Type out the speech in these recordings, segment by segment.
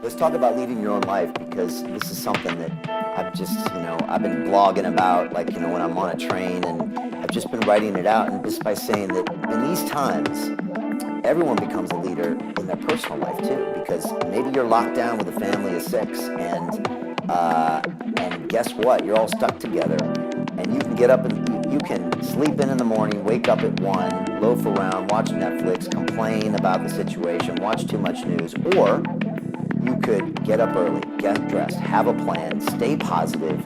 Let's talk about leading your own life, because this is something that I've been blogging about, like, when I'm on a train, and I've just been writing it out, and just by saying that in these times, everyone becomes a leader in their personal life too, because maybe you're locked down with a family of 6, and guess what? You're all stuck together, and you can get up and you can sleep in the morning, wake up at 1, loaf around, watch Netflix, complain about the situation, watch too much news, or you could get up early, get dressed, have a plan, stay positive,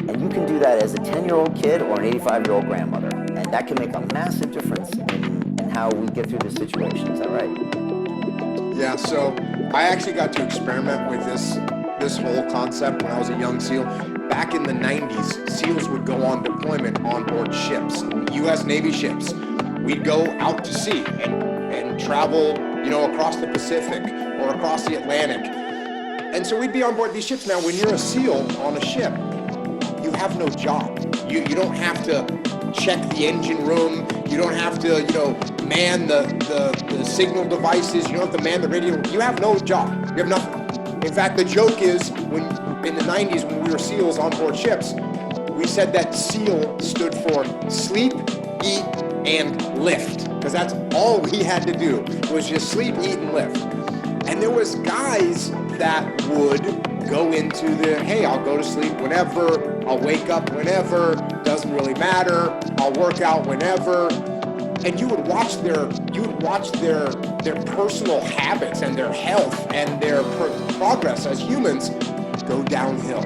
and you can do that as a 10-year-old kid or an 85-year-old grandmother, and that can make a massive difference in how we get through this situation. Is that right? Yeah, so I actually got to experiment with this whole concept when I was a young SEAL. Back in the 90s, SEALs would go on deployment on board ships, U.S. Navy ships. We'd go out to sea and travel, across the Pacific or across the Atlantic. And so we'd be on board these ships. Now, when you're a SEAL on a ship, you have no job. You don't have to check the engine room. You don't have to, man the signal devices. You don't have to man the radio. You have no job. You have nothing. In fact, the joke is, when in the 90s, when we were SEALs on board ships, we said that SEAL stood for sleep, eat, and lift, because that's all we had to do, was just sleep, eat, and lift. And there was guys that would go into hey, I'll go to sleep whenever, I'll wake up whenever, doesn't really matter, I'll work out whenever. And you would watch their personal habits and their health and their progress as humans go downhill.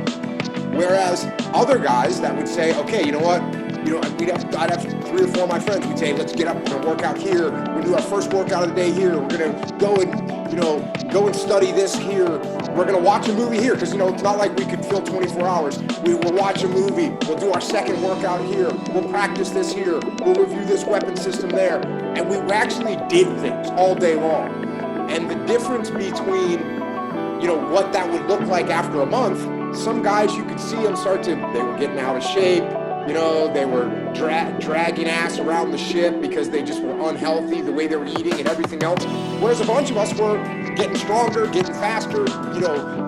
Whereas other guys that would say, okay, you know what? I'd have 3 or 4 of my friends. We'd say, let's get up, we're gonna work out here. We're gonna do our first workout of the day here. We're gonna go and study this here. We're gonna watch a movie here, because it's not like we could fill 24 hours. We'll watch a movie. We'll do our second workout here. We'll practice this here. We'll review this weapon system there. And we actually did things all day long. And the difference between, what that would look like after a month, some guys, you could see them they were getting out of shape. They were dragging ass around the ship because they just were unhealthy, the way they were eating and everything else. Whereas a bunch of us were getting stronger, getting faster,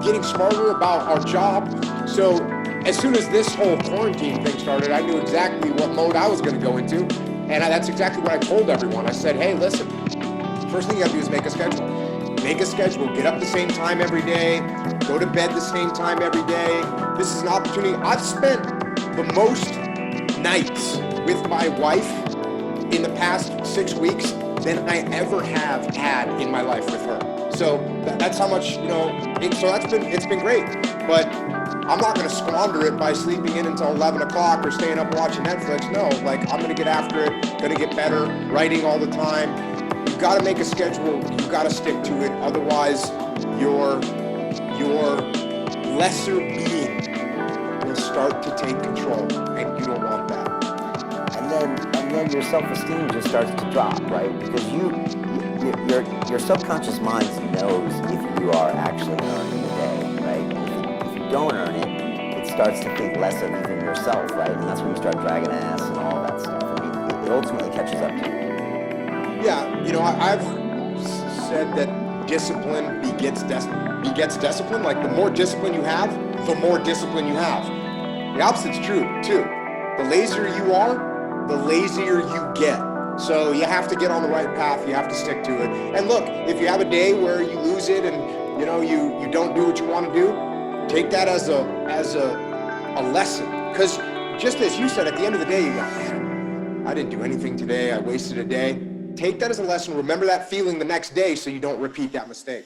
getting smarter about our job. So as soon as this whole quarantine thing started, I knew exactly what mode I was going to go into. And that's exactly what I told everyone. I said, hey, listen, first thing you got to do is make a schedule. Make a schedule, get up the same time every day, go to bed the same time every day. This is an opportunity. I've spent the most nights with my wife in the past 6 weeks than I ever have had in my life with her. So that's how much, it's been great. But I'm not going to squander it by sleeping in until 11 o'clock or staying up watching Netflix. No, I'm going to get after it, going to get better, writing all the time. You've got to make a schedule. You've got to stick to it. Otherwise, your lesser being will start to take control, and you don't want that. And then your self-esteem just starts to drop, right? Because your subconscious mind knows if you are actually earning the day, right? If you don't earn it, it starts to think less of even yourself, right? And that's when you start dragging ass and all that stuff. It ultimately catches up to you. Yeah, I've said that discipline begets discipline. Like, the more discipline you have, the more discipline you have. The opposite's true, too. The lazier you are, the lazier you get. So you have to get on the right path. You have to stick to it. And look, if you have a day where you lose it and, you don't do what you want to do, take that as a lesson. Because just as you said, at the end of the day, you go, man, I didn't do anything today. I wasted a day. Take that as a lesson. Remember that feeling the next day so you don't repeat that mistake.